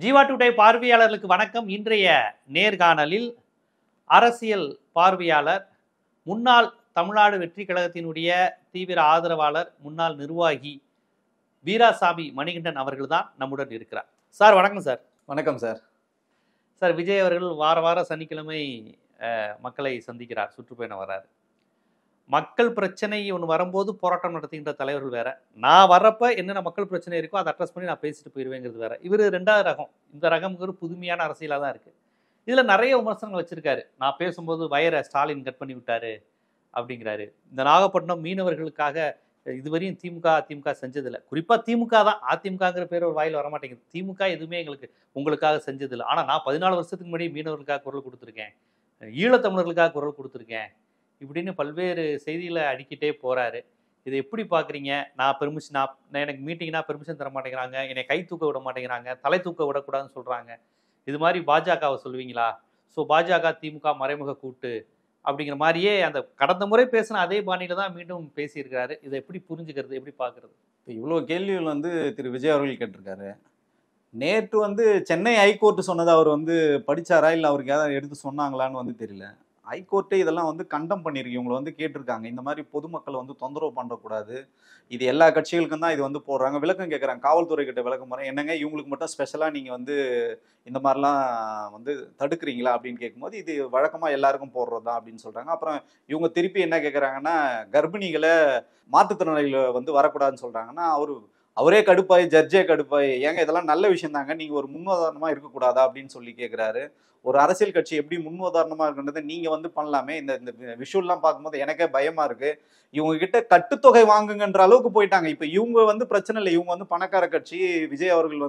Jeeva today பார்வையாளர்களுக்கு வணக்கம். இன்றைய நேர்காணலில் அரசியல் பார்வையாளர், முன்னாள் தமிழ்நாடு வெற்றி கழகத்தினுடைய தீவிர ஆதரவாளர், முன்னாள் நிர்வாகி வீராசாமி மணிகண்டன் அவர்கள் தான் நம்முடன் இருக்கிறார். சார் வணக்கம். சார் வணக்கம். சார் சார் விஜய் அவர்கள் வார சனிக்கிழமை மக்களை சந்திக்கிறார், சுற்றுப்பயணம் வர்றாரு. மக்கள் பிரச்சனை ஒன்று வரும்போது போராட்டம் நடத்துகின்ற தலைவர்கள் வேற, நான் வர்றப்ப என்னென்ன மக்கள் பிரச்சனை இருக்கோ அதை அட்ரஸ் பண்ணி நான் பேசிட்டு போயிடுவேங்கிறது வேற. இவர் ரெண்டாவது ரகம். இந்த ரகம்ங்கிற புதுமையான அரசியலாக தான் இருக்குது. இதில் நிறைய விமர்சனங்கள் வச்சுருக்காரு. நான் பேசும்போது வயரை ஸ்டாலின் கட் பண்ணி விட்டாரு அப்படிங்கிறாரு. இந்த நாகப்பட்டினம் மீனவர்களுக்காக இதுவரையும் திமுக செஞ்சதில்லை. குறிப்பாக திமுக தான். அதிமுகங்கிற பேர் ஒரு வாயில் வரமாட்டேங்குது. திமுக எதுவுமே உங்களுக்காக செஞ்சதில்லை. ஆனால் நான் 14 வருஷத்துக்கு முன்னாடி மீனவர்களுக்காக குரல் கொடுத்துருக்கேன், ஈழத்தமிழர்களுக்காக குரல் கொடுத்துருக்கேன் இப்படின்னு பல்வேறு செய்திகளை அடிக்கிட்டே போகிறாரு. இதை எப்படி பார்க்குறீங்க? நான் எனக்கு மீட்டிங்னா பெர்மிஷன் தர மாட்டேங்கிறாங்க, என்னை கை தூக்க விட மாட்டேங்கிறாங்க, தலை தூக்க விடக்கூடாதுன்னு சொல்கிறாங்க. இது மாதிரி பாஜகவை சொல்லுவீங்களா? ஸோ பாஜக திமுக மறைமுக கூட்டு அப்படிங்கிற மாதிரியே அந்த கடந்த முறை பேசின அதே பாணியில் தான் மீண்டும் பேசியிருக்கிறாரு. இதை எப்படி புரிஞ்சுக்கிறது, எப்படி பார்க்குறது? இப்போ இவ்வளோ கேள்விகள் திரு விஜய் அவர்கள் கேட்டிருக்காரு. நேற்று சென்னை ஹைகோர்ட்டு சொன்னதை அவர் படித்தாரா இல்லை அவருக்கு ஏதாவது எடுத்து சொன்னாங்களான்னு தெரியல. ஹைகோர்ட்டே இதெல்லாம் கண்டம் பண்ணியிருக்கு. இவங்களை கேட்டிருக்காங்க, இந்த மாதிரி பொதுமக்களை தொந்தரவு பண்ணக்கூடாது, இது எல்லா கட்சிகளுக்கும் தான் இது போடுறாங்க. விளக்கம் கேட்குறாங்க, காவல்துறை கிட்ட விளக்கம் போகிறேன், என்னங்க இவங்களுக்கு மட்டும் ஸ்பெஷலாக நீங்கள் இந்த மாதிரிலாம் தடுக்கிறீங்களா அப்படின்னு கேட்கும்போது, இது வழக்கமாக எல்லாருக்கும் போடுறது தான் அப்படின்னு சொல்கிறாங்க. அப்புறம் இவங்க திருப்பி என்ன கேட்குறாங்கன்னா, கர்ப்பிணிகளை மாற்றுத்திறனாளிகளை வரக்கூடாதுன்னு சொல்கிறாங்கன்னா, அவரே கடுப்பாய், ஜட்ஜே கடுப்பாய், ஏங்க இதெல்லாம் நல்ல விஷயம் தாங்க, நீங்கள் ஒரு முன்னுதாரணமாக இருக்கக்கூடாதா அப்படின்னு சொல்லி கேட்குறாரு. ஒரு அரசியல் கட்சி எப்படி முன்னுதாரணமாக இருக்குன்றதை நீங்கள் பண்ணலாமே. இந்த விஷுவல்லாம் பார்க்கும்போது எனக்கே பயமாக இருக்குது. இவங்க கிட்ட கட்டுத்தொகை வாங்குங்கன்ற அளவுக்கு போயிட்டாங்க. இப்போ இவங்க பிரச்சனை இல்லை, இவங்க பணக்கார கட்சி. விஜய் அவர்கள்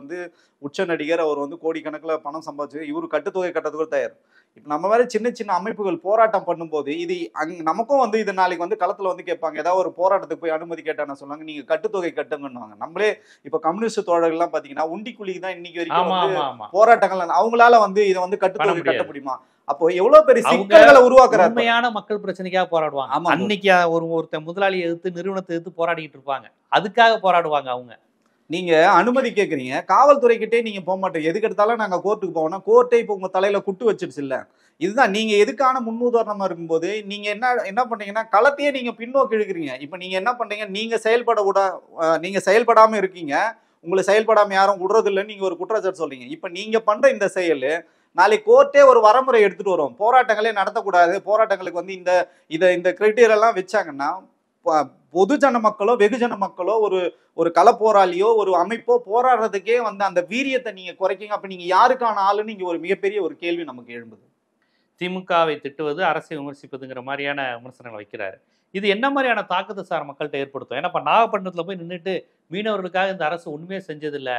உச்ச நடிகர், அவர் கோடிக்கணக்கில் பணம் சம்பாதிச்சு இவரு கட்டுத்தொகை கட்டத்துக்கு தயார். இப்போ நம்ம மாதிரி சின்ன சின்ன அமைப்புகள் போராட்டம் பண்ணும்போது இது நமக்கும் இது நாளைக்கு களத்தில் கேட்பாங்க. ஏதாவது ஒரு போராட்டத்துக்கு போய் அனுமதி கேட்டான்னு சொன்னாங்க, நீங்கள் கட்டுத்தொகை கட்டுங்கன்னுவாங்க. நம்மளே இப்போ கம்யூனிஸ்ட் தோழர்கள்லாம் பார்த்தீங்கன்னா உண்டிக்குழிக்கு தான் இன்னைக்கு வரைக்கும் போராட்டங்கள். அவங்களால இதை கட்டுத்தொகை கட்ட முடியுமா? அப்போ எவ்வளவு பெரிய சிக்கல்களை உருவாக்குறாங்க. உண்மையான மக்கள் பிரச்சனைக்காக போராடுவாங்க. அன்னைக்கு ஒருத்தர் முதலாளியை எதிர்த்து, நிறுவனத்தை எதிர்த்து போராடிட்டு இருப்பாங்க, அதுக்காக போராடுவாங்க அவங்க. நீங்க அனுமதி கேட்குறீங்க, காவல்துறை கிட்டே நீங்க போக மாட்டீங்க. எதுக்கு எடுத்தாலும் நாங்க கோர்ட்டுக்கு போவோம்னா, கோர்ட்டே இப்போ உங்க தலையில குட்டு வச்சிருச்சு இல்ல. இதுதான் நீங்க எதுக்கான முன்னுதாரணமா இருக்கும்போது நீங்க என்ன பண்றீங்கன்னா, களத்தையே நீங்க பின்னோக்கி இழுக்கிறீங்க. இப்ப நீங்க என்ன பண்றீங்க, நீங்க செயல்படாம இருக்கீங்க, உங்களை செயல்படாம யாரும் விடுறது இல்லைன்னு நீங்க ஒரு குற்றச்சாட்டு சொல்றீங்க. இப்ப நீங்க பண்ற இந்த செயல் நாளைக்கு கோர்ட்டே ஒரு வரமுறை எடுத்துட்டு வரும். போராட்டங்களே நடத்தக்கூடாது, போராட்டங்களுக்கு இந்த கிரைட்டீரியெல்லாம் வச்சாங்கன்னா, பொதுஜன மக்களோ வெகுஜன மக்களோ ஒரு கள போராளியோ ஒரு அமைப்போ போராடுறதுக்கே அந்த வீரியத்தை நீங்க குறைக்கீங்க. அப்ப நீங்க யாருக்கான ஆளுன்னு இங்க ஒரு மிகப்பெரிய ஒரு கேள்வி நமக்கு எழும்புது. திமுகவை திட்டுவது, அரசை விமர்சிப்பதுங்கிற மாதிரியான விமர்சனங்களை வைக்கிறாரு. இது என்ன மாதிரியான தாக்கத்தை சார் மக்கள்கிட்ட ஏற்படுத்தும்? ஏன்னா இப்போ நாகப்பட்டினத்தில் போய் நின்றுட்டு மீனவர்களுக்காக இந்த அரசு ஒன்றுமே செஞ்சதில்லை,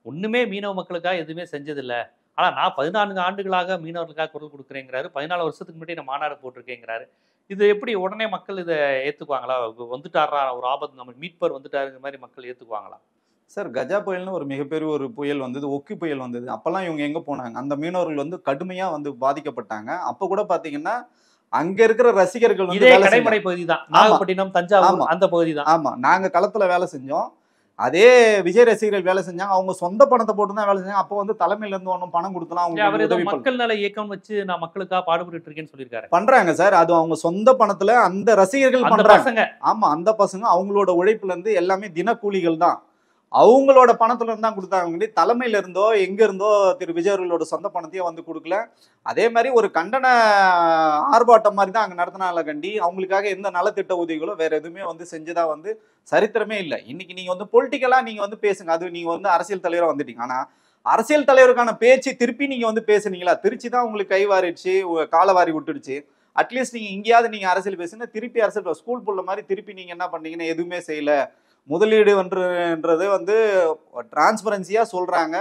ஒன்றுமே மீனவ மக்களுக்காக எதுவுமே செஞ்சதில்லை, ஆனால் நான் 14 ஆண்டுகளாக மீனவர்களுக்காக குரல் கொடுக்குறேங்கிறாரு, 14 வருஷத்துக்கு முன்னாடி நான் மாநாடு போட்டிருக்கேங்கிறாரு. இது எப்படி உடனே மக்கள் இதை ஏற்றுக்குவாங்களா? வந்துட்டாரா, ஒரு ஆபத்து, நம்ம மீட்பர் வந்துட்டாருங்கிற மாதிரி மக்கள் ஏற்றுக்குவாங்களா? சார், கஜா புயல்னு ஒரு மிகப்பெரிய ஒரு புயல் ஒக்கி புயல் வந்தது. அப்பெல்லாம் இவங்க எங்கே போனாங்க? அந்த மீனவர்கள் கடுமையாக பாதிக்கப்பட்டாங்க. அப்போ கூட பார்த்தீங்கன்னா அங்க இருக்கிற ரசிகர்கள் இதே கடைமடை பகுதி தான், நாகப்பட்டினம், தஞ்சாவூர் அந்த பகுதி தான். ஆமா, நாங்க களத்துல வேலை செஞ்சோம். அதே விஜய் ரசிகர்கள் வேலை செஞ்சாங்க. அவங்க சொந்த பணத்தை போட்டு தான் வேலை செஞ்சாங்க. அப்போ தலைமையில இருந்து ஒன்றும் பணம் கொடுத்தலாம். அவங்க மக்கள் நல இயக்கம் வச்சு நான் மக்களுக்காக பாடுபட்டு இருக்கேன்னு சொல்லியிருக்காரு. பண்றாங்க சார். அது அவங்க சொந்த பணத்துல அந்த ரசிகர்கள் பண்றாங்க. ஆமா, அந்த பசங்க அவங்களோட உழைப்புல இருந்து எல்லாமே தினக்கூலிகள் தான், அவங்களோட பணத்துல இருந்தா கொடுத்தாங்க. தலைமையில இருந்தோ எங்க இருந்தோ திரு விஜய் அவர்களோட சொந்த பணத்தையும் கொடுக்கல. அதே மாதிரி ஒரு கண்டன ஆர்ப்பாட்டம் மாதிரி தான் அங்க நடத்தினால கண்டி. அவங்களுக்காக எந்த நலத்திட்ட உதவிகளோ வேற எதுவுமே செஞ்சதா சரித்திரமே இல்லை. இன்னைக்கு நீங்க பொலிட்டிக்கலா நீங்க பேசுங்க, அது நீங்க அரசியல் தலைவரா வந்துட்டீங்க. ஆனா அரசியல் தலைவருக்கான பேச்சு திருப்பி நீங்க பேசுனீங்களா? திருச்சி தான் உங்களுக்கு கைவாரிடுச்சு, காலவாரி விட்டுடுச்சு. அட்லீஸ்ட் நீங்க இங்கேயாவது நீங்க அரசியல் பேசுங்க. திருப்பி அரசியல் ஸ்கூல் புள்ள மாதிரி திருப்பி நீங்க என்ன பண்ணீங்கன்னா எதுவுமே செய்யல. முதலீடுன்றது டிரான்ஸ்பரன்சியா சொல்றாங்க,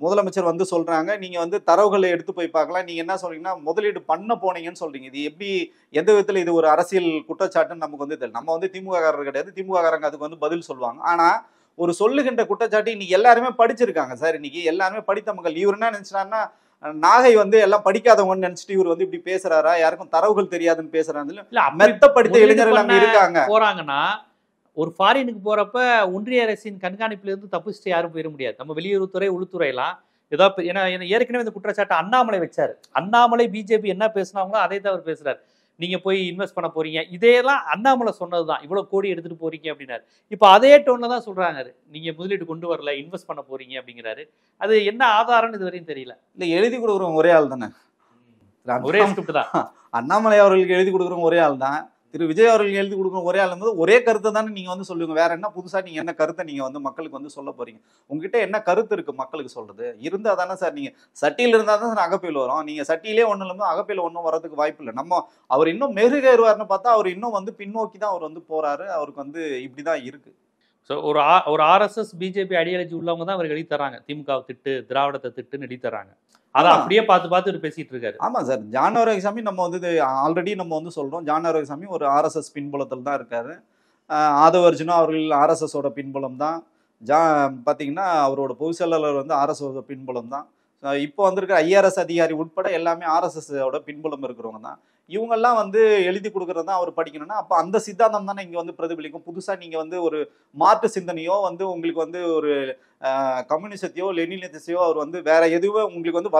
முதலமைச்சர் சொல்றாங்க. நீங்க தரவுகளை எடுத்து போய் பார்க்கலாம். நீங்க என்ன சொல்றீங்கன்னா முதலீடு பண்ண போனீங்கன்னு சொல்றீங்க. இது எப்படி, எந்த விதத்துல இது ஒரு அரசியல் குற்றச்சாட்டுன்னு நமக்கு தெரியல. நம்ம திமுக காரர் கிடையாது, திமுக காரங்க அதுக்கு பதில் சொல்லுவாங்க. ஆனா ஒரு சொல்லுகின்ற குற்றச்சாட்டு இன்னைக்கு எல்லாருமே படிச்சிருக்காங்க சார். இன்னைக்கு எல்லாருமே படித்த மக்கள். இவர் என்ன நினைச்சாருன்னா, நாகை எல்லாம் படிக்காதவங்கன்னு நினைச்சிட்டு இவர் இப்படி பேசுறாரா, யாருக்கும் தரவுகள் தெரியாதுன்னு பேசுறாங்க. மெத்த படித்த இளைஞர்கள் அங்க இருக்காங்க. போறாங்கன்னா ஒரு ஃபாரினுக்கு போறப்ப ஒன்றிய அரசின் கண்காணிப்புல இருந்து தப்பிச்சுட்டு யாரும் போயிட முடியாது. நம்ம வெளியுறவுத்துறை, உள்துறையெல்லாம் ஏன்னா ஏற்கனவே இந்த குற்றச்சாட்டு அண்ணாமலை வச்சாரு. அண்ணாமலை பிஜேபி என்ன பேசினாங்களோ அதை தான் அவர் பேசுறாரு. நீங்க போய் இன்வெஸ்ட் பண்ண போறீங்க, இதெல்லாம் அண்ணாமலை சொன்னதுதான். இவ்வளவு கோடி எடுத்துட்டு போறீங்க அப்படின்னாரு. இப்ப அதே டோன்ல தான் சொல்றாங்க, நீங்க முதலீடு கொண்டு வரல, இன்வெஸ்ட் பண்ண போறீங்க அப்படிங்கிறாரு. அது என்ன ஆதாரம்னு இது வரையும் தெரியல. இல்ல எழுதி கொடுக்குறவங்க ஒரே ஆள் தானே, ஒரே ஸ்கிரிப்ட் தான். அண்ணாமலை அவர்களுக்கு எழுதி கொடுக்குறவங்க ஒரே ஆள் தான், திரு விஜய் அவர்கள் எழுதி கொடுக்குற ஒரே ஆள் வந்து ஒரே கருத்தை தானே நீங்க வந்து சொல்லுங்க. வேற என்ன புதுசா நீங்க என்ன கருத்தை நீங்க வந்து மக்களுக்கு வந்து சொல்ல போறீங்க? உங்ககிட்ட என்ன கருத்து இருக்கு மக்களுக்கு சொல்றது? இருந்தா தானே சார், நீங்க சட்டியில இருந்தா தான் சார் அகப்பையில் வரும். நீங்க சட்டியிலே ஒண்ணு இல்லாம அகப்பையில ஒன்றும் வரதுக்கு வாய்ப்பு இல்லை. நம்ம அவர் இன்னும் மெருகேறுவார்னு பார்த்தா அவர் இன்னும் வந்து பின்னோக்கி தான் அவர் வந்து போறாரு. அவருக்கு வந்து இப்படிதான் இருக்கு. ஸோ ஒரு ஆர்எஸ்எஸ் பிஜேபி ஐடியாலஜி உள்ளவங்க தான் அவருக்கு எழுதி தராங்க. திமுக திட்டு, திராவிடத்தை திட்டுன்னு எழுதி தராங்க. அதை அப்படியே பார்த்து பேசிட்டு இருக்காரு. ஆமா சார், ஜான் ஆரோக்கியசாமி நம்ம வந்து ஆல்ரெடி நம்ம வந்து சொல்றோம், ஜான் ஆரோக்கியசாமி ஒரு ஆர்எஸ்எஸ் பின்புலத்தில் தான் இருக்காரு. ஆதவ அர்ஜுனா அவர்கள் ஆர்எஸ்எஸோட பின்புலம் தான். பார்த்தீங்கன்னா அவரோட பொதுச் செயலாளர் வந்து ஆர்எஸ்எஸ் பின்புலம் தான். இப்போ வந்திருக்கிற ஐஆர்எஸ் அதிகாரி உட்பட எல்லாமே ஆர்எஸ்எஸோட பின்புலம் இருக்கிறவங்க தான். இவங்கெல்லாம் வந்து எழுதி கொடுக்கறது தான் அவர் படிக்கணும்னா, அப்போ அந்த சித்தாந்தம் தானே இங்கே வந்து பிரதிபலிக்கும். புதுசாக நீங்கள் வந்து ஒரு மாற்று சிந்தனையோ வந்து உங்களுக்கு வந்து ஒரு கம்யூனிசத்தையோ லெனினிசத்தையோ அவர் வந்து வேற எதுவும் உங்களுக்கு வந்து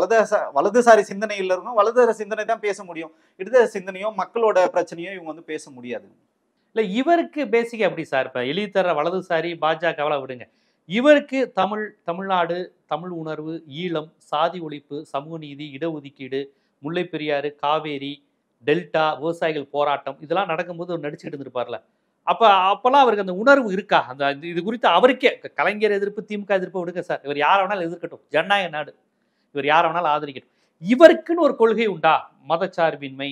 வலதுசாரி சிந்தனையில் இருக்கணும். வலதுசாரி சிந்தனை தான் பேச முடியும். இடதுசாரி சிந்தனையோ மக்களோட பிரச்சனையோ இவங்க வந்து பேச முடியாது. இல்லை, இவருக்கு பேசிக் அப்படி சார். இப்போ எழுதி தர வலதுசாரி பாஜகவெல்லாம் விடுங்க, இவருக்கு தமிழ்நாடு, தமிழ் உணர்வு, ஈழம், சாதி ஒழிப்பு, சமூக நீதி, இடஒதுக்கீடு, முல்லை பெரியாறு, காவேரி, டெல்டா, விவசாயிகள் போராட்டம் இதெல்லாம் நடக்கும்போது அவர் நடிச்சுக்கிட்டு இருந்திருப்பார்ல. அப்பெல்லாம் அவருக்கு அந்த உணர்வு இருக்கா? அந்த இது குறித்து அவருக்கே கலைஞர் எதிர்ப்பு, திமுக எதிர்ப்பு விடுங்க சார், இவர் யாரை வேணாலும் எதிர்க்கட்டும், ஜனநாயக நாடு, இவர் யாரை வேணாலும் ஆதரிக்கட்டும். இவருக்குன்னு ஒரு கொள்கை உண்டா? மதச்சார்பின்மை,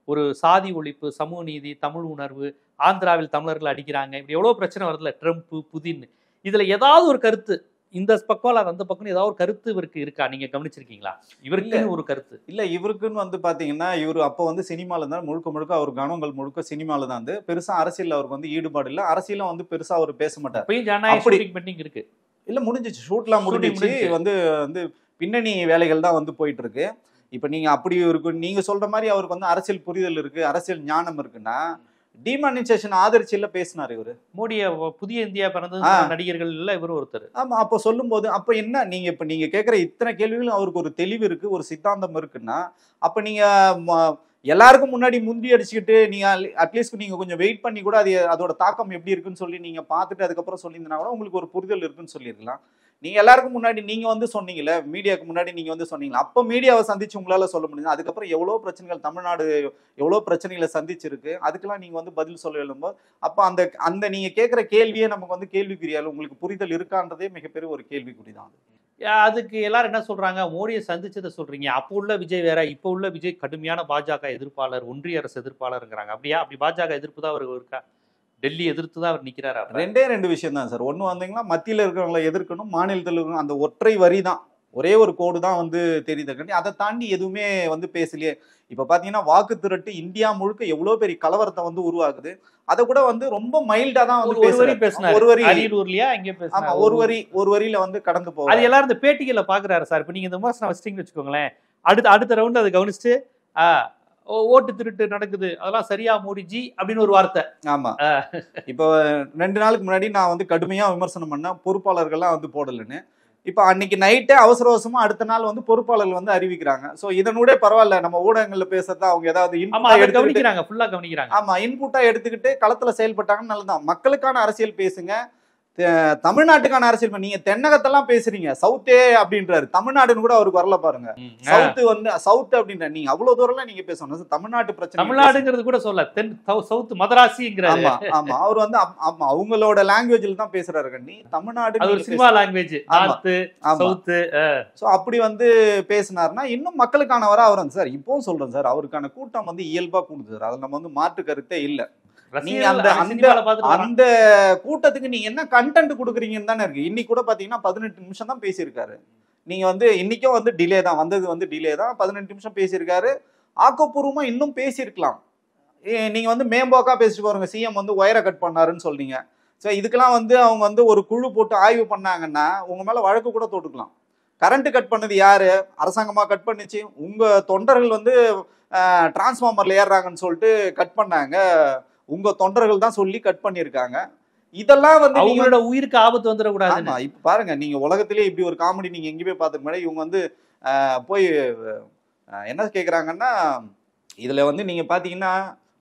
ஒரு சாதி ஒழிப்பு, சமூக நீதி, தமிழ் உணர்வு, ஆந்திராவில் தமிழர்கள் அடிக்கிறாங்க, இப்படி எவ்வளோ பிரச்சனை வருதுல்ல, ட்ரம்ப், புதின், இதுல ஏதாவது ஒரு கருத்து இந்த பக்கம் அல்லது அந்த பக்கம் ஏதாவது ஒரு கருத்து இவருக்கு இருக்கா? நீங்க கவனிச்சிருக்கீங்களா? இவருக்குன்னு ஒரு கருத்து இல்ல. இவருக்குன்னு வந்து பாத்தீங்கன்னா இவர் அப்போ வந்து சினிமால இருந்தா முழுக்க அவர் கவனங்கள் முழுக்க சினிமால தான் வந்து, பெருசா அரசியல் அவருக்கு வந்து ஈடுபாடு இல்லை. அரசியலும் வந்து பெருசா அவர் பேச மாட்டார். இருக்கு இல்ல, முடிஞ்சிச்சு, ஷூட்லாம் முடிஞ்சிச்சு. வந்து பின்னணி வேலைகள் தான் வந்து போயிட்டு இருக்கு. இப்ப நீங்க அப்படி இருக்கு, நீங்க சொல்ற மாதிரி அவருக்கு வந்து அரசியல் புரிதல் இருக்கு, அரசியல் ஞானம் இருக்குன்னா டிமானிசேஷன் ஆதரிச்சில பேசினார் இவரு. மோடிய புதிய இந்தியா பிறந்தது நடிகர்கள் இல்ல இவரு ஒருத்தர். ஆமா, அப்போ சொல்லும் போது அப்ப என்ன நீங்க கேட்கிற இத்தனை கேள்விகளும் அவருக்கு ஒரு தெளிவு இருக்கு, ஒரு சித்தாந்தம் இருக்குன்னா, அப்ப நீங்க எல்லாருக்கும் முன்னாடி முந்தி அடிச்சுக்கிட்டு நீங்க அட்லீஸ்ட் நீங்க கொஞ்சம் வெயிட் பண்ணி கூட அதோட தாக்கம் எப்படி இருக்குன்னு சொல்லி நீங்க பார்த்துட்டு அதுக்கப்புறம் சொல்லியிருந்தா கூட உங்களுக்கு ஒரு புரிதல் இருக்குன்னு சொல்லியிருக்கலாம். நீங்க எல்லாருக்கும் முன்னாடி நீங்க வந்து சொன்னீங்கல்ல, மீடியாவுக்கு முன்னாடி நீங்க வந்து சொன்னீங்களா, அப்ப மீடியாவை சந்திச்சு உங்களால சொல்ல முடியுது. அதுக்கப்புறம் எவ்வளவு பிரச்சனைகள் தமிழ்நாடு எவ்வளவு பிரச்சனைகளை சந்திச்சிருக்கு, அதுக்கெல்லாம் நீங்க வந்து பதில் சொல்ல எழும்போது அப்ப அந்த நீங்க கேட்கிற கேள்வியே நமக்கு வந்து கேள்விக்குறியால உங்களுக்கு புரிதல் இருக்கான்றதே மிகப்பெரிய ஒரு கேள்விக்குறிதான். அதுக்கு எல்லாரும் என்ன சொல்றாங்க, மோடியை சந்திச்சதை சொல்றீங்க, அப்போ உள்ள விஜய் வேற, இப்போ உள்ள விஜய் கடுமையான பாஜக எதிர்ப்பாளர், ஒன்றிய அரசு எதிர்ப்பாளருங்கிறாங்க. அப்படியா? அப்படி பாஜக எதிர்ப்பு தான் அவருக்கு இருக்கா? டெல்லி எதிர்த்து தான் அவர் நிக்கிறாரா? ரெண்டு விஷயம் தான் சார். ஒண்ணு வந்தீங்கன்னா மத்தியில இருக்கிறவங்களை எதிர்க்கணும், மாநிலத்தில் இருக்கணும், அந்த ஒற்றை வரி தான், ஒரே ஒரு கோடு தான் வந்து தெரியுது. அதை தாண்டி எதுவுமே வந்து பேசலையே. இப்ப பாத்தீங்கன்னா வாக்கு திரட்டு இந்தியா முழுக்க எவ்வளவு பெரிய கலவரத்தை வந்து உருவாக்குது. அதை கூட வந்து ரொம்ப மைல்டா தான் வந்து பேசினாரு. ஒரு வரி அரியலூர்லயா இங்க பேசினாரு. ஆமா, ஒரு வரியில வந்து கடந்து போகும். அது எல்லாரும் இந்த பேட்டிகளை பாக்குறாரு சார். இப்ப நீங்க இந்த விமர்சனம் வச்சிட்டீங்கன்னு வச்சுக்கோங்களேன், அடுத்த ரவுண்ட் அதை கவனிச்சுட்டு ஓட்டு திருட்டு நடக்குது, அதெல்லாம் சரியா மோடிஜி அப்படின்னு ஒரு வார்த்தை. ஆமா, இப்போ 2 நாளுக்கு முன்னாடி நான் வந்து கடுமையா விமர்சனம் பண்ண பொறுப்பாளர்கள்லாம் வந்து போடலன்னு. இப்ப அன்னைக்கு நைட்டே அவசரமா அடுத்த நாள் வந்து பொறுப்பாளர்கள் வந்து அறிவிக்கிறாங்க. சோ இதனூட பரவாயில்ல, நம்ம ஊடகங்கள்ல பேசுறதா அவங்க ஏதாவது கவனிக்கிறாங்க, ஃபுல்லா கவனிக்கிறாங்க. ஆமா, இன்புட்டா எடுத்துக்கிட்டு களத்துல செயல்பட்டாங்கன்னு நல்லதான். மக்களுக்கான அரசியல் பேசுங்க, தமிழ்நாட்டுக்கான அரசியல். நீங்க தென்னகத்தெல்லாம் பேசுறீங்க, சவுத்தே அப்படின்றாரு, தமிழ்நாடுன்னு கூட அவருக்கு வரல பாருங்க. சவுத் அப்படின்ற நீங்க அவ்வளவு தூரம் நீங்க பேசணும். தமிழ்நாட்டு பிரச்சனை, தமிழ்நாடுங்கிறது கூட சொல்ல, தென் சவுத் மதராசிங்கிறாரு. ஆமா, அவர் வந்து அவங்களோட லாங்குவேஜ்ல தான் பேசுறாரு. கண்ணி தமிழ்நாடு ஒரு cinema language, north south. So அப்படி வந்து பேசினார்னா இன்னும் மக்களுக்கானவரா அவர் வந்து சார். இப்பவும் சொல்றேன் சார், அவருக்கான கூட்டம் வந்து இயல்பா கூடுது சார். அதுல நம்ம வந்து மாற்று கருத்தே இல்ல. நீங்க அந்த கூட்டத்துக்கு நீங்க என்ன கண்டென்ட் கொடுக்குறீங்கன்னு தானே இருக்கு. இன்னைக்கு கூட பாத்தீங்கன்னா 18 நிமிஷம் தான் பேசியிருக்காரு. நீங்க வந்து இன்னைக்கும் வந்து டிலே தான் வந்தது, வந்து டிலே தான். 18 நிமிஷம் பேசியிருக்காரு. ஆக்கப்பூர்வமா இன்னும் பேசியிருக்கலாம். நீங்க வந்து மேம்போக்கா பேசிட்டு போறீங்க. சிஎம் வந்து ஒயரை கட் பண்ணாருன்னு சொல்றீங்க. ஸோ இதுக்கெல்லாம் வந்து அவங்க வந்து ஒரு குழு போட்டு ஆய்வு பண்ணாங்கன்னா உங்க மேல வழக்கு கூட தொட்டுக்கலாம். கரண்ட் கட் பண்ணது யாரு? அரசாங்கமா கட் பண்ணிச்சு. உங்க தொண்டர்கள் வந்து டிரான்ஸ்ஃபார்மர்ல ஏறுறாங்கன்னு சொல்லிட்டு கட் பண்ணாங்க. உங்க தொண்டர்கள் தான் சொல்லி கட் பண்ணியிருக்காங்க. இதெல்லாம் வந்து நீங்க அவங்களோட உயிருக்கு ஆபத்து வந்துடக்கூடாது. ஆமா இப்ப பாருங்க, நீங்க உலகத்திலேயே இப்படி ஒரு காமெடி நீங்க எங்கேயுமே பார்த்துக்க முடியாது. இவங்க வந்து போய் என்ன கேக்குறாங்கன்னா, இதுல வந்து நீங்க பாத்தீங்கன்னா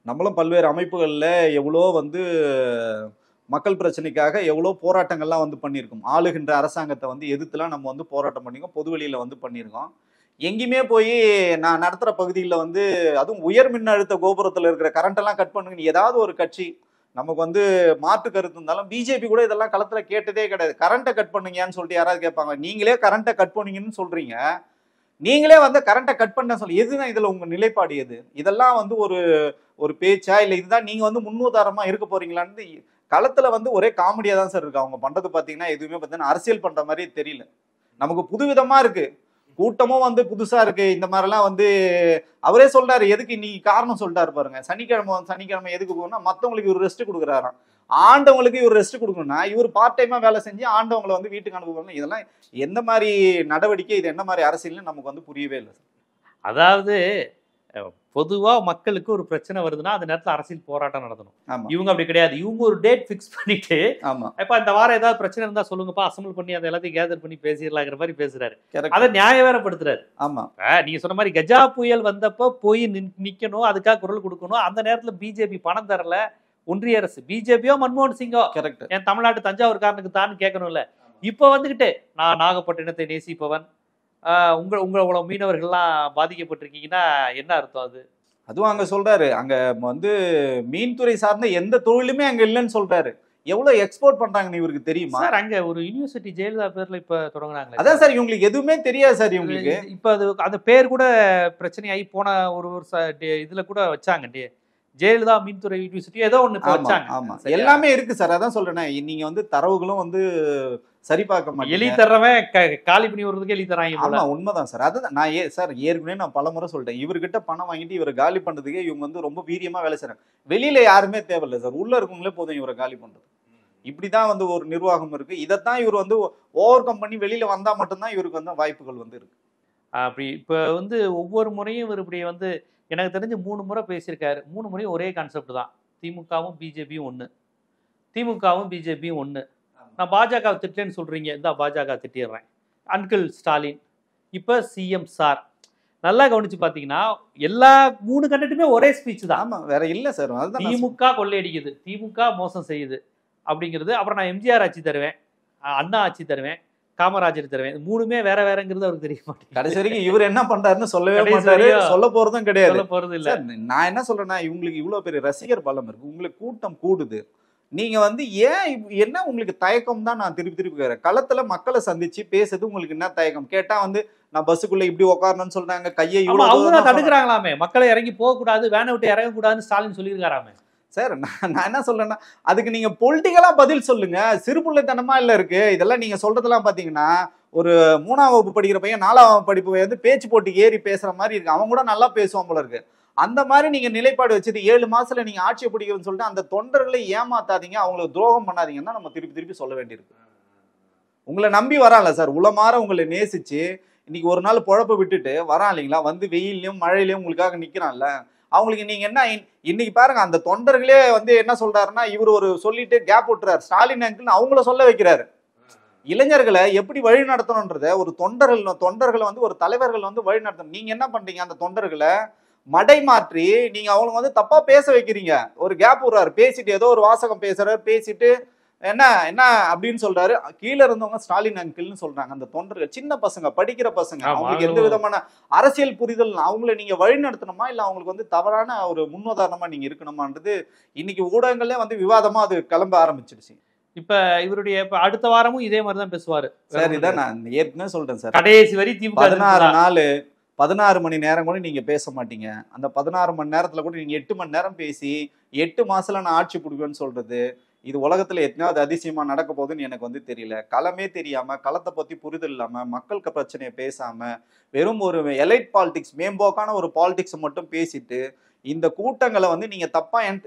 நம்மளும் பல்வேறு அமைப்புகள்ல எவ்வளோ வந்து மக்கள் பிரச்சனைக்காக எவ்வளோ போராட்டங்கள்லாம் வந்து பண்ணியிருக்கோம். ஆளுகின்ற அரசாங்கத்தை வந்து எதிர்த்துலாம் நம்ம வந்து போராட்டம் பண்ணியிருக்கோம். பொது வெளியில வந்து பண்ணியிருக்கோம். எங்கேயுமே போய் நான் நடத்துற பகுதியில் வந்து அதுவும் உயர் மின் அழுத்த கோபுரத்தில் இருக்கிற கரண்ட் எல்லாம் கட் பண்ணுங்க, ஏதாவது ஒரு கட்சி நமக்கு வந்து மாற்று கருத்து இருந்தாலும் பிஜேபி கூட இதெல்லாம் களத்துல கேட்டதே கிடையாது. கரண்ட்டை கட் பண்ணுங்கன்னு சொல்லிட்டு யாராவது கேட்பாங்க? நீங்களே கரண்ட்டை கட் பண்ணீங்கன்னு சொல்றீங்க, நீங்களே வந்து கரண்ட்டை கட் பண்ண சொல்லி எதுதான் இதுல உங்க நிலைப்பாடு எது? இதெல்லாம் வந்து ஒரு ஒரு பேச்சா இல்ல இதுதான் நீங்க வந்து முன்னுதாரணமா இருக்க போறீங்களான்னு களத்துல வந்து ஒரே காமெடியா தான் சார் இருக்கு. அவங்க பண்றது பாத்தீங்கன்னா எதுவுமே பார்த்தீங்கன்னா அரசியல் பண்ற மாதிரியே தெரியல. நமக்கு புதுவிதமா இருக்கு, கூட்டமும் வந்து புதுசா இருக்கு. இந்த மாதிரிலாம் வந்து அவரே சொல்றாரு, எதுக்கு இன்னைக்கு காரணம் சொல்லிட்டாரு பாருங்க. சனிக்கிழமை எதுக்கு போகணும்னா மத்தவங்களுக்கு இவர் ரெஸ்ட் கொடுக்குறாராம். ஆண்டவங்களுக்கு இவர் ரெஸ்ட் கொடுக்கணும்னா இவர் பார்ட் டைமா வேலை செஞ்சு ஆண்டவங்களை வந்து வீட்டுக்கு அனுப்புவாங்க. இதெல்லாம் எந்த மாதிரி நடவடிக்கை, இது என்ன மாதிரி அரசியல்னு நமக்கு வந்து புரியவே இல்லை. அதாவது பொதுவா மக்களுக்கு ஒரு பிரச்சனை வருதுன்னா அந்த நேரத்துல அரசியல் போராட்டம் நடத்தணும். இவங்க அப்படி கிடையாது. இவங்க ஒரு டேட் ஃபிக்ஸ் பண்ணிட்டு இப்ப இந்த வாரம் ஏதாவது பிரச்சனை இருந்தா சொல்லுங்கப்பா, அசம்பிள் பண்ணி அதை எல்லாத்தையும் கேதர் பண்ணி பேசிடலாங்கிற மாதிரி பேசுறாரு. அதை நியாய வேறப்படுத்துறாரு. ஆமா, நீங்க சொன்ன மாதிரி கஜா புயல் வந்தப்ப போய் நிக்கணும், அதுக்காக குரல் கொடுக்கணும். அந்த நேரத்துல பிஜேபி பணம் தரல, ஒன்றிய அரசு பிஜேபியோ மன்மோகன் சிங்கோ என் தமிழ்நாட்டு தஞ்சாவூர்காரனுக்கு தான் கேட்கணும்ல. இப்ப வந்துகிட்டு நான் நாகப்பட்டினத்தை நேசிப்பவன், உங்களோட மீனவர்கள்லாம் பாதிக்கப்பட்டிருக்கீங்கன்னா என்ன அர்த்தம்? அதுவும் அங்க சொல்றாரு, அங்க வந்து மீன்துறை சார்ந்த எந்த தொழிலுமே அங்க இல்லைன்னு சொல்றாரு. எவ்வளவு எக்ஸ்போர்ட் பண்றாங்கன்னு இவருக்கு தெரியுமா? சார் அங்க ஒரு யூனிவர்சிட்டி ஜெயலலிதா பேர்ல இப்ப தொடங்குறாங்க. அதான் சார், இவங்களுக்கு எதுவுமே தெரியாது சார். இவங்களுக்கு இப்ப அது அந்த பேர் கூட பிரச்சனையாகி போன ஒரு இதுல கூட வச்சாங்க, ஜெயலலிதா மீன்துறை யூனிவர்சிட்டி ஏதோ ஒண்ணு வச்சாங்க. ஆமா, எல்லாமே இருக்கு சார். அதான் சொல்றேன், நீங்க வந்து தரவுகளும் வந்து சரி பார்க்க மாட்டேன். எலி தர்றவன் காலி பண்ணி வருவதுக்கு எலி தராங்க. ஆமா, உண்மைதான் சார். அதுதான் நான் சார் ஏற்கனவே நான் பலமுறை சொல்லிட்டேன், இவர்கிட்ட பணம் வாங்கிட்டு இவரை காலி பண்றதுக்கே இவங்க வந்து ரொம்ப வீரியமா வேலை செய்றாங்க. வெளியில யாருமே தேவையில்லை சார், உள்ள இருக்கவங்களே போதும் இவரை காலி பண்றது. இப்படிதான் வந்து ஒரு நிர்வாகம் இருக்கு. இதைத்தான் இவர் வந்து ஓவர் கம் பண்ணி வெளியில வந்தா மட்டும்தான் இவருக்கு வந்து வாய்ப்புகள் வந்து இருக்கு. அப்படி இப்ப வந்து ஒவ்வொரு முறையும் இவர் இப்படி வந்து எனக்கு தெரிஞ்சு 3 முறை பேசியிருக்காரு. 3 முறையும் ஒரே கான்செப்ட் தான். திமுகவும் பிஜேபியும் ஒண்ணு, திமுகவும் பிஜேபியும் ஒண்ணு. நான் பாஜக திட்டேன்னு சொல்றீங்க, இந்த பாஜக திட்டிடுறேன். அங்கிள் ஸ்டாலின், இப்ப சிஎம் சார். நல்லா கவனிச்சு பாத்தீங்கன்னா எல்லா 3 கண்டென்ட்டுமே ஒரே ஸ்பீச் தான். ஆமா, வேற இல்ல சார். திமுக கொள்ளையடிக்குது, திமுக மோசம் செய்யுது அப்படிங்கிறது. அப்புறம் நான் எம்ஜிஆர் ஆட்சி தருவேன், அண்ணா ஆட்சி தருவேன், காமராஜர் தருவேன். 3மே வேற வேறங்கிறது அவருக்கு தெரிய மாட்டேங்குது. கடைசி வரைக்கும் இவர் என்ன பண்றாருன்னு சொல்லவே மாட்டாரு, சொல்ல போறதும் கிடையாது, சொல்ல போறது இல்ல. நான் என்ன சொல்றேன்னா, இவங்களுக்கு இவ்வளவு பெரிய ரசிகர் பலம் இருக்கு, உங்களுக்கு கூட்டம் கூடுது, நீங்க வந்து ஏன் என்ன உங்களுக்கு தயக்கம் தான் நான் திருப்பி கேட்கிறேன். களத்துல மக்களை சந்திச்சு பேசுறது உங்களுக்கு என்ன தயக்கம்? கேட்டா வந்து நான் பஸ்ஸுக்குள்ள இப்படி உட்காரணும்னு சொல்றாங்க, கையை அவங்க தடுக்கிறாங்களாமே, மக்களை இறங்கி போக கூடாது, வேனை விட்டு இறங்க கூடாதுன்னு ஸ்டாலின் சொல்லியிருக்காராமே. சார் நான் என்ன சொல்றேன்னா, அதுக்கு நீங்க பொலிட்டிக்கலா பதில் சொல்லுங்க. சிறுபுள்ளைத்தனமா இல்ல இருக்கு இதெல்லாம். நீங்க சொல்றதெல்லாம் பாத்தீங்கன்னா ஒரு 3ஆம் வகுப்பு படிக்கிற பையன் 4ஆம் வகுப்பு படிப்பு வந்து பேச்சு போட்டிக்கு ஏறி பேசுற மாதிரி இருக்கு. அவன் கூட நல்லா பேசுவான் போல இருக்கு. அந்த மாதிரி நீங்க நிலைப்பாடு வச்சுட்டு 7 மாசத்துல நீங்க ஆட்சியை பிடிக்கணும்னு சொல்லிட்டு அந்த தொண்டர்களை ஏமாத்தாதீங்க, அவங்களுக்கு துரோகம் பண்ணாதீங்கன்னா நம்ம திருப்பி சொல்ல வேண்டியிருக்கு. உங்களை நம்பி வரான்ல சார், உளமாற உங்களை நேசிச்சு இன்னைக்கு ஒரு நாள் பொழப்ப விட்டுட்டு வரான் இல்லைங்களா, வந்து வெயிலையும் மழையிலையும் உங்களுக்காக நிக்கிறான்ல, அவங்களுக்கு நீங்க என்ன இன்னைக்கு பாருங்க, அந்த தொண்டர்களே வந்து என்ன சொல்றாருன்னா, இவர் ஒரு சொல்லிட்டு கேப் விட்டுறாரு, ஸ்டாலின் அங்கிள் அவங்கள சொல்ல வைக்கிறாரு. இளைஞர்களை எப்படி வழி நடத்தணும்ன்றத ஒரு தொண்டர்களை வந்து ஒரு தலைவர்கள் வந்து வழி நடத்தணும். நீங்க என்ன பண்றீங்க, அந்த தொண்டர்களை மடை மாற்றி நீங்க அவங்க வந்து தப்பா பேச வைக்கிறீங்க. ஒரு கேப் விடுறாரு, பேசிட்டு ஏதோ ஒரு வாசகம் பேசுறாரு, பேசிட்டு என்ன அப்படின்னு சொல்றாரு. கீழே இருந்தவங்க ஸ்டாலின் அங்கிள்னு சொல்றாங்க. அந்த தொண்டர்கள் சின்ன பசங்க, படிக்கிற பசங்க, அவங்களுக்கு எந்த விதமான அரசியல் புரிதல், அவங்கள நீங்க வழி நடத்தணுமா இல்ல அவங்களுக்கு வந்து தவறான ஒரு முன்னுதாரணமா நீங்க இருக்கணுமான்றது இன்னைக்கு ஊடகங்களே வந்து விவாதமா அது கிளம்ப ஆரம்பிச்சிருச்சு. இப்ப இவருடைய அடுத்த வாரமும் இதே மாதிரிதான் பேசுவாரு சார். இதான் நான் ஏற்கனவே சொல்றேன் சார், கடைசி வரி 16 நாள் 16 மணி நேரம் கூட நீங்க பேச மாட்டீங்க. அந்த 16 மணி நேரத்துல கூட நீங்க 8 மணி நேரம் பேசி 8 மாசத்துல நான் ஆட்சி பிடிக்குவேன்னு சொல்றது, இது உலகத்துல எத்தனாவது அதிசயமா நடக்க போகுதுன்னு எனக்கு வந்து தெரியல. களமே தெரியாம, களத்தை பத்தி புரிதல் இல்லாம, மக்களுக்கு பிரச்சனையை பேசாம, வெறும் ஒரு எலைட் பாலிடிக்ஸ், மேம்போக்கான ஒரு பாலிடிக்ஸ் மட்டும் பேசிட்டு இந்த கூட்டங்களை வந்து நீங்க தப்பா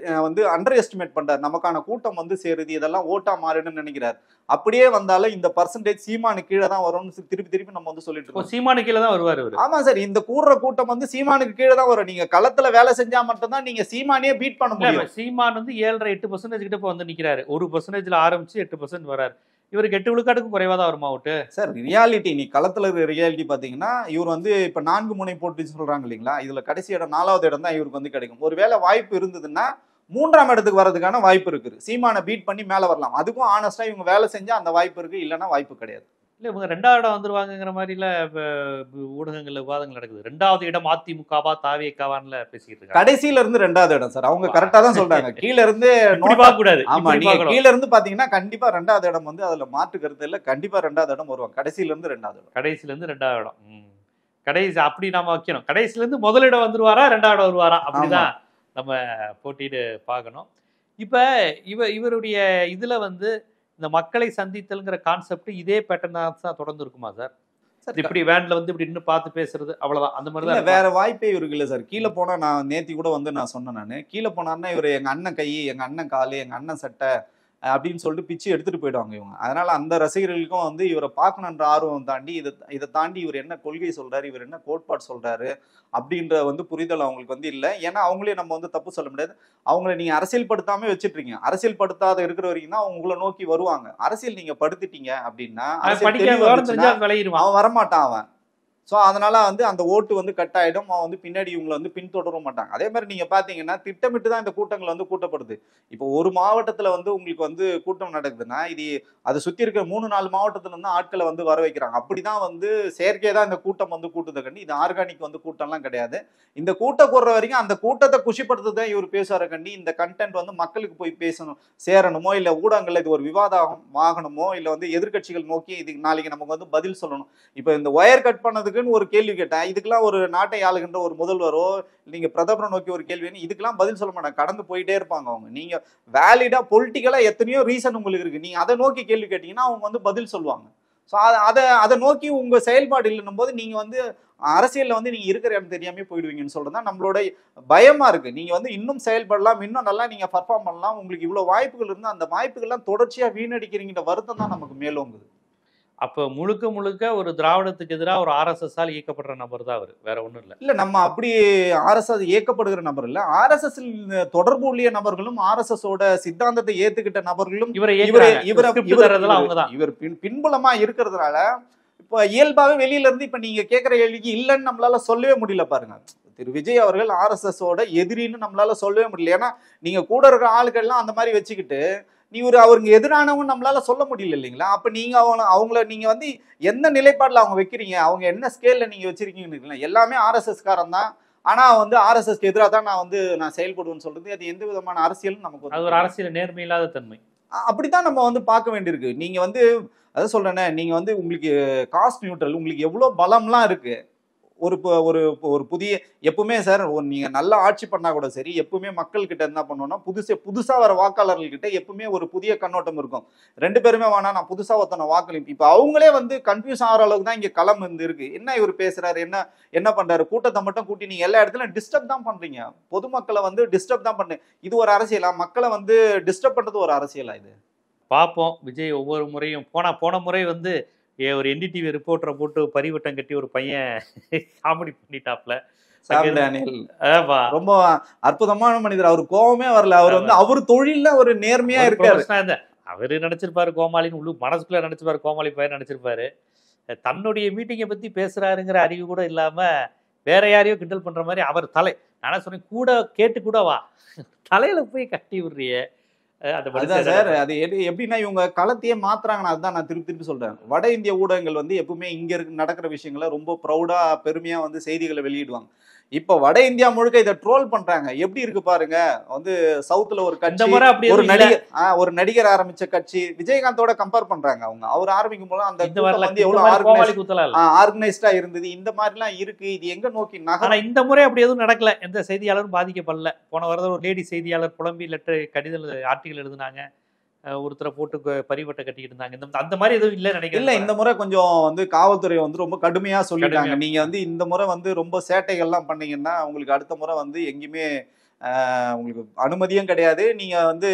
வந்து அண்டர் எஸ்டிமேட் பண்றாரு. நமக்கான கூட்டம் வந்து சேருது, இதெல்லாம் ஓட்டா மாறிடும்னு நினைக்கிறாரு. அப்படியே வந்தாலும் இந்த பர்சன்டேஜ் சீமானு கீழே தான் வரும்னு திருப்பி திருப்பி நம்ம வந்து சொல்லிட்டு இருக்கோம். சீமானு கீழே தான் வருவார் அவரு. ஆமா சார், இந்த கூடுற கூட்டம் வந்து சீமானுக்கு கீழே தான் வரும். நீங்க களத்துல வேலை செஞ்சா மட்டும்தான் நீங்க சீமானே பீட் பண்ண முடியும். சீமான் வந்து 7.5-8% கிட்ட வந்து நிக்கிறாரு. 1%ல ஆரம்பிச்சு 8% வராரு. இவருக்கு 8 விழுக்காட்டுக்கும் குறைவா தான் வருமா ஓட்டு? சார் ரியாலிட்டி, நீ களத்துல இருக்கிற ரியாலிட்டி பாத்தீங்கன்னா, இவர் வந்து இப்ப 4 முனை போட்டு சொல்றாங்க இல்லைங்களா, இதுல கடைசி இடம் 4வது இடம் தான் இவருக்கு வந்து கிடைக்கும். ஒருவேளை வாய்ப்பு இருந்ததுன்னா 3ஆம் இடத்துக்கு வர்றதுக்கான வாய்ப்பு இருக்குது. சீமானை பீட் பண்ணி மேல வரலாம். அதுக்கும் ஆனஸ்டா இவங்க வேலை செஞ்சா அந்த வாய்ப்பு இருக்கு, இல்லைன்னா வாய்ப்பு கிடையாது. இல்ல இவங்க 2வது இடம் வந்துருவாங்கிற மாதிரில ஊடகங்கள்ல விவாதங்கள் நடக்குது. 2வது இடம் அதிமுகவா தாவேக்காவான்ல பேசிட்டு இருக்காங்க. கடைசியில இருந்து 2வது இடம் சார், அவங்க கரெக்டா தான் சொல்றாங்க. கீழ இருந்து பார்க்க கூடாது. ஆமா, நீங்க கீழ இருந்து பாத்தீங்கன்னா கண்டிப்பா 2வது இடம் வந்து அதுல மாற்று கருத்து இல்ல, கண்டிப்பா 2வது இடம் வருவாங்க. கடைசியில இருந்து 2வது இடம். கடைசியில இருந்து 2வது இடம். கடைசி அப்படி நாம வைக்கணும். கடைசியில இருந்து முதலிடம் வந்துருவாரா 2வது இடம் வருவாரா அப்படிதான் நம்ம போட்டிட்டு பார்க்கணும். இப்ப இவருடைய இதுல வந்து இந்த மக்களை சந்தித்தல்ங்கிற கான்செப்ட் இதே பேட்டர்னா தான் தொடர்ந்து இருக்குமா சார்? இப்படி வேன்ல வந்து இப்படி இன்னும் பார்த்து பேசுறது அவ்வளவுதான், அந்த மாதிரி தான். வேற வாய்ப்பே இவருக்கு இல்ல சார். கீழே போனா, நான் நேத்தி கூட வந்து நான் சொன்னேன், நானு கீழே போனாருன்னா இவரு எங்க அண்ணன் கை, எங்க அண்ணன் காலு, எங்க அண்ணன் சட்டை அப்படின்னு சொல்லிட்டு பிச்சு எடுத்துட்டு போயிடுவாங்க இவங்க. அதனால அந்த ரசிகர்களுக்கும் வந்து இவரை பார்க்கணுன்ற ஆர்வம் தாண்டி இதை தாண்டி இவர் என்ன கொள்கை சொல்றாரு, இவர் என்ன கோட்பாடு சொல்றாரு அப்படின்ற வந்து புரிதல் அவங்களுக்கு வந்து இல்லை. ஏன்னா அவங்களே நம்ம வந்து தப்பு சொல்ல முடியாது. அவங்கள நீங்க அரசியல் படுத்தாம வச்சுட்டு இருக்கீங்க. அரசியல் படுத்தாத இருக்கிற வரைக்கும் தான் உங்களை நோக்கி வருவாங்க. அரசியல் நீங்க படுத்திட்டீங்க அப்படின்னா அவன் வரமாட்டான் அவன். ஸோ அதனால வந்து அந்த ஓட்டு வந்து கட் ஆகிடும். அவன் வந்து பின்னாடி இவங்களை வந்து பின்தொடர மாட்டாங்க. அதே மாதிரி நீங்க பாத்தீங்கன்னா திட்டமிட்டு தான் இந்த கூட்டங்கள் வந்து கூட்டப்படுது. இப்போ ஒரு மாவட்டத்துல வந்து உங்களுக்கு வந்து கூட்டம் நடக்குதுன்னா இது அதை சுத்தி இருக்கிற 3-4 மாவட்டத்துல இருந்து ஆட்களை வந்து வர வைக்கிறாங்க. அப்படிதான் வந்து செயற்கையா தான் இந்த கூட்டம் வந்து கூட்டுதை கண்டி, இது ஆர்கானிக் வந்து கூட்டம்லாம் கிடையாது. இந்த கூட்டம் கூடுற வரைக்கும் அந்த கூட்டத்தை குஷிப்படுத்துதான் இவர் பேசுவார கண்டி, இந்த கண்டென்ட் வந்து மக்களுக்கு போய் பேசணும், சேரணுமோ இல்ல ஊடகங்கள்ல இது ஒரு விவாதம் ஆகணுமோ இல்ல வந்து எதிர்கட்சிகள் நோக்கி இது நாளைக்கு நமக்கு வந்து பதில் சொல்லணும். இப்போ இந்த ஒயர் கட் பண்ணதுக்குன்னு ஒரு கேள்வி கேட்டேன், இதுக்கெல்லாம் ஒரு நாட்டை ஆளுகின்ற ஒரு முதல்வரோ நீங்க பிரதமரை நோக்கி ஒரு கேள்வி, இதுக்கெல்லாம் பதில் சொல்ல மாட்டாங்க, கடந்து போயிட்டே இருப்பாங்க அவங்க. நீங்க வேலிடா பொலிட்டிக்கலா எத்தனையோ ரீசன் உங்களுக்கு இருக்கு, நீங்க அதை நோக்கி கேள்வி கேட்டீங்கன்னா அவங்க வந்து பதில் சொல்லுவாங்க. ஸோ அதை நோக்கி உங்க செயல்பாடு இல்லைன்னும் போது நீங்க வந்து அரசியல்ல வந்து நீங்க இருக்கிற இடம் தெரியாம போயிடுவீங்கன்னு சொல்றதுதான் நம்மளோட பயமா இருக்கு. நீங்க வந்து இன்னும் செயல்படலாம், இன்னும் நல்லா நீங்க பர்ஃபார்ம் பண்ணலாம், உங்களுக்கு இவ்வளவு வாய்ப்புகள் இருந்து அந்த வாய்ப்புகள்லாம் தொடர்ச்சியா வீணடிக்கிறீங்கிற வருத்தம் தான் நமக்கு மேலோங்குது. அப்ப முழுக்க முழுக்க ஒரு திராவிடத்துக்கு எதிராக ஒரு RSS-ஆல் இயக்கப்படுற நபர் தான் அவர், வேற ஒண்ணும் இல்ல. இல்ல நம்ம அப்படி RSS இயக்கப்படுகிற நபர் இல்ல, RSS தொடர்பு உள்ள நபர்களும் RSS-ஓட சித்தாந்தத்தை ஏத்துக்கிட்ட நபர்களும் இவர் பின்புலமா இருக்கிறதுனால இப்ப இயல்பாவே வெளியில இருந்து இப்ப நீங்க கேட்கிற கேள்விக்கு இல்லைன்னு நம்மளால சொல்லவே முடியல. பாருங்க, திரு விஜய் அவர்கள் RSS-ஓட எதிரின்னு நம்மளால சொல்லவே முடியல. ஏன்னா நீங்க கூட இருக்கிற ஆளுகள்லாம் அந்த மாதிரி வச்சுக்கிட்டு நீ அவருக்கு எதிரானவங்க நம்மளால சொல்ல முடியல இல்லைங்களா? அப்ப நீங்க அவங்கள நீங்க வந்து எந்த நிலைப்பாடுல அவங்க வைக்கிறீங்க, அவங்க என்ன ஸ்கேல்ல நீங்க வச்சிருக்கீங்கன்னு எல்லாமே RSS காரன் தான். ஆனா வந்து RSS-க்கு எதிராக தான் நான் செயல்படுவேன்னு சொல்றது அது எந்த விதமான அரசியலும் நமக்கு அது ஒரு அரசியல் நேர்மை இல்லாத தன்மை. அப்படித்தான் நம்ம வந்து பார்க்க வேண்டியிருக்கு. நீங்க வந்து அதான் சொல்றேனே, நீங்க வந்து உங்களுக்கு காஸ்ட் நியூட்ரல், உங்களுக்கு எவ்வளவு பலம்லாம் இருக்கு. ஒரு புதிய எப்பவுமே சார் நீங்க நல்லா ஆட்சி பண்ணா கூட சரி, எப்பவுமே மக்கள் கிட்ட என்ன பண்ணுவோம்னா புதுசா வர வாக்காளர்கள் கிட்ட எப்பவுமே ஒரு புதிய கண்ணோட்டம் இருக்கும். 2 பேருமே வேணா நான் புதுசா ஒருத்தனை வாக்களிப்பேன். இப்ப அவங்களே வந்து கன்ஃபியூஸ் ஆகிற அளவுக்கு தான் இங்க களம் வந்து இருக்கு. என்ன இவர் பேசுறாரு, என்ன பண்றாரு, கூட்டத்தை மட்டும் கூட்டி நீங்க எல்லா இடத்துலயும் டிஸ்டர்ப் தான் பண்றீங்க. பொதுமக்களை வந்து டிஸ்டர்ப் தான் பண்றீங்க. இது ஒரு அரசியலா? மக்களை வந்து டிஸ்டர்ப் பண்றது ஒரு அரசியலா? இது பார்ப்போம். விஜய் ஒவ்வொரு முறையும் போன முறை வந்து ஒரு NDTV ரிப்போர்ட்டரை போட்டு பரிவட்டம் கட்டி ஒரு பையன் காமெடி பண்ணிட்டாப்ல. ரொம்ப அற்புதமான மனிதர். அவர் கோபமே வரல. அவர் வந்து அவர் தொழில ஒரு நேர்மையா இருக்காரு. அவரு நினைச்சிருப்பாரு கோமாளின்னு, மனசுக்குள்ள நினைச்சிருப்பாரு, கோமாளி பையன் நினைச்சிருப்பாரு. தன்னுடைய மீட்டிங்கை பத்தி பேசுறாருங்கிற அறிவு கூட இல்லாம வேற யாரையோ கிண்டல் பண்ற மாதிரி அவர் நான் சொன்னேன், கூட கேட்டு கூட வா, தலையில போய் கட்டி விடுறிய. அதுதான் சார், அது எப்படின்னா இவங்க களத்தையே மாத்துறாங்கன்னா, அதுதான் நான் திருப்பி சொல்றேன். வட இந்திய ஊடகங்கள் வந்து எப்பவுமே இங்க நடக்கிற விஷயங்களை ரொம்ப ப்ரௌடா பெருமையா வந்து செய்திகளை வெளியிடுவாங்க. இப்ப வட இந்தியா முழுக்க இதை ட்ரோல் பண்றாங்க. எப்படி இருக்கு பாருங்க. வந்து சவுத்துல ஒரு கட்சி, ஒரு நடிகர் ஆரம்பிச்ச கட்சி விஜயகாந்தோட கம்பேர் பண்றாங்க. அவர் ஆரம்பிக்கும் போது அந்த வந்து எவ்வளவு ஆர்கனைஸ்டா இருந்தது, இந்த மாதிரி எல்லாம் இருக்கு. இது எங்க நோக்கி நகர? இந்த முறை அப்படி எதுவும் நடக்கல. எந்த செய்தியாளரும் பாதிக்கப்படல. போன வாரம் ஒரு லேடி செய்தியாளர் புலம்பி லெட்டர் கடிதம் ஆர்டிகல் எழுதினாங்க. ஒருத்தரை போட்டு பரிவட்டை கட்டிக்கிட்டு இருந்தாங்க. அந்த மாதிரி எதுவும் இல்ல இல்ல நினைக்கிறேன். இந்த முறை கொஞ்சம் வந்து காவல்துறை வந்து ரொம்ப கடுமையா சொல்லிட்டாங்க. கடுமையா. நீங்க வந்து இந்த முறை வந்து ரொம்ப சேட்டைகள்லாம் பண்ணீங்கன்னா உங்களுக்கு அடுத்த முறை வந்து எங்கேயுமே உங்களுக்கு அனுமதியும் கிடையாது. நீங்க வந்து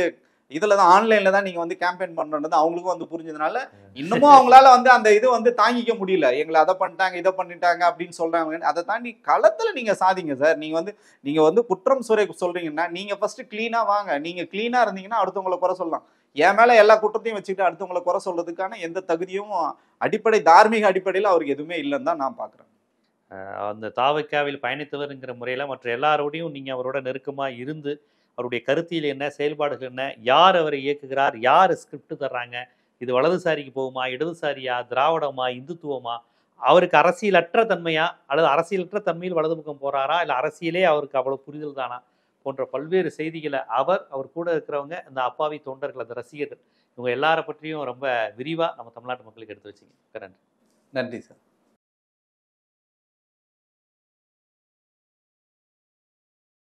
இதுல தான் ஆன்லைன்ல தான் நீங்க வந்து கேம்பெயின் பண்ணணும்னு அவங்களுக்கும் வந்து புரிஞ்சதுனால இன்னமும் அவங்களால வந்து அந்த இது வந்து தாங்கிக்க முடியல. எங்களை அதை பண்ணிட்டாங்க இதை பண்ணிட்டாங்க அப்படின்னு சொல்றாங்க. அதை தாண்டி களத்துல நீங்க சாதிங்க சார். நீங்க வந்து குற்றம் சுரை சொல்றீங்கன்னா நீங்க ஃபர்ஸ்ட் கிளீனா வாங்க. நீங்க கிளீனா இருந்தீங்கன்னா அடுத்தவங்களை குறை சொல்லலாம். என் மேல எல்லா குற்றத்தையும் வச்சுக்கிட்டு அடுத்தவங்களை குறை சொல்றதுக்கான எந்த தகுதியும் அடிப்படை தார்மீக அடிப்படையில் அவருக்கு எதுவுமே இல்லைன்னு தான் நான் பாக்குறேன். அந்த தாவக்காவில் பயணித்தவர்ங்கிற முறையில மற்ற எல்லாரோடையும் நீங்க அவரோட நெருக்கமா இருந்து அவருடைய கருத்தியல் என்ன, செயல்பாடுகள் என்ன, யார் அவரை இயக்குகிறார், யார் ஸ்கிரிப்ட் தர்றாங்க, இது வலதுசாரிக்கு போகுமா, இடதுசாரியா, திராவிடமா, இந்துத்துவமா, அவருக்கு அரசியலற்ற தன்மையா அல்லது அரசியலற்ற தன்மையில் வலது பக்கம் போறாரா, இல்லை அரசியலே அவருக்கு அவ்வளவு புரிதல் தானா போன்ற பல்வேறு செய்திகளை அவர் கூட இருக்கிறவங்க, இந்த அப்பாவி தொண்டர்கள், அந்த ரசிகர்கள், இவங்க எல்லார பற்றியும் ரொம்ப விரிவா நம்ம தமிழ்நாட்டு மக்களுக்கு எடுத்து வச்சிங்க. நன்றி. நன்றி சார்.